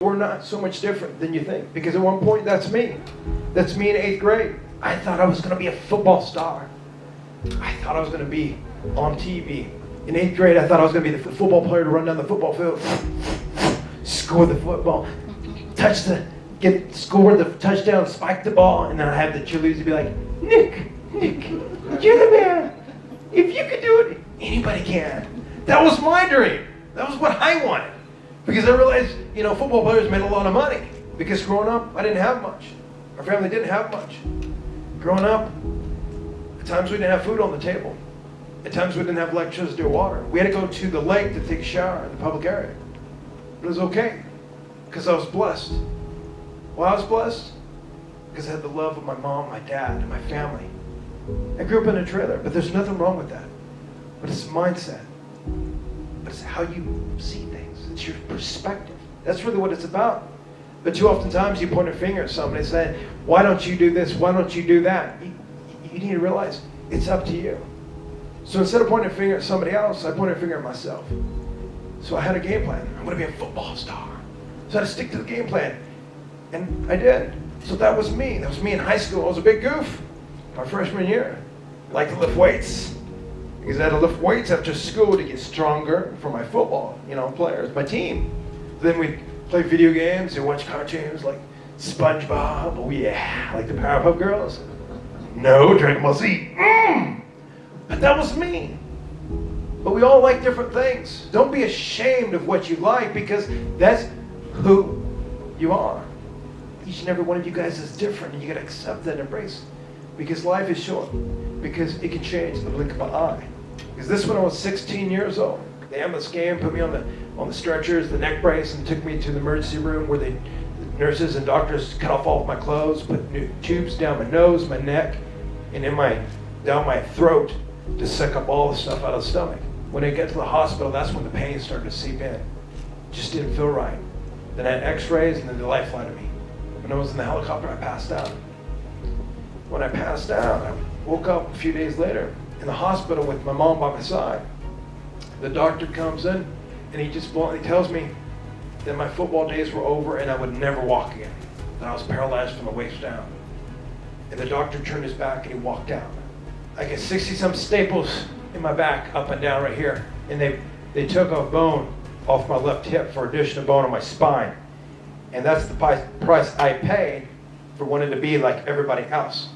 We're not so much different than you think, because at one point, that's me. That's me in 8th grade. I thought I was going to be a football star. I thought I was going to be on TV. In 8th grade, I thought I was going to be the football player to run down the football field, score the football, score the touchdown, spike the ball, and then I have the cheerleaders be like, Nick, you're the man. If you could do it, anybody can. That was my dream. That was what I wanted. Because I realized, football players made a lot of money. Because growing up, I didn't have much. Our family didn't have much. Growing up, at times we didn't have food on the table. At times we didn't have electricity or water. We had to go to the lake to take a shower in the public area. But it was okay, because I was blessed. Why I was blessed? Because I had the love of my mom, my dad, and my family. I grew up in a trailer, but there's nothing wrong with that. But it's mindset. But it's how you see things. It's your perspective. That's really what it's about. But too often times you point a finger at somebody and say, why don't you do this? Why don't you do that? You need to realize it's up to you. So instead of pointing a finger at somebody else, I point a finger at myself. So I had a game plan. I'm going to be a football star. So I had to stick to the game plan. And I did. So that was me. That was me in high school. I was a big goof. My freshman year. I liked to lift weights. Because I had to lift weights after school to get stronger for my football, players, my team. Then we'd play video games and watch cartoons like SpongeBob. Oh yeah, like the Powerpuff Girls. No, Dragon Ball Z. But that was me. But we all like different things. Don't be ashamed of what you like, because that's who you are. Each and every one of you guys is different, and you got to accept that and embrace it. Because life is short. Because it can change in the blink of an eye. Because this when I was 16 years old. The ambulance came, put me on the stretchers, the neck brace, and took me to the emergency room where the nurses and doctors cut off all of my clothes, put new tubes down my nose, my neck, and down my throat to suck up all the stuff out of the stomach. When I got to the hospital, that's when the pain started to seep in. It just didn't feel right. Then I had x-rays, and then the light flighted me. When I was in the helicopter, I passed out. When I passed out, I woke up a few days later in the hospital with my mom by my side. The doctor comes in, and he just bluntly tells me that my football days were over and I would never walk again. That I was paralyzed from the waist down. And the doctor turned his back and he walked out. I get 60-some staples in my back, up and down right here. And they took a bone off my left hip for additional bone on my spine. And that's the price I paid for wanting to be like everybody else.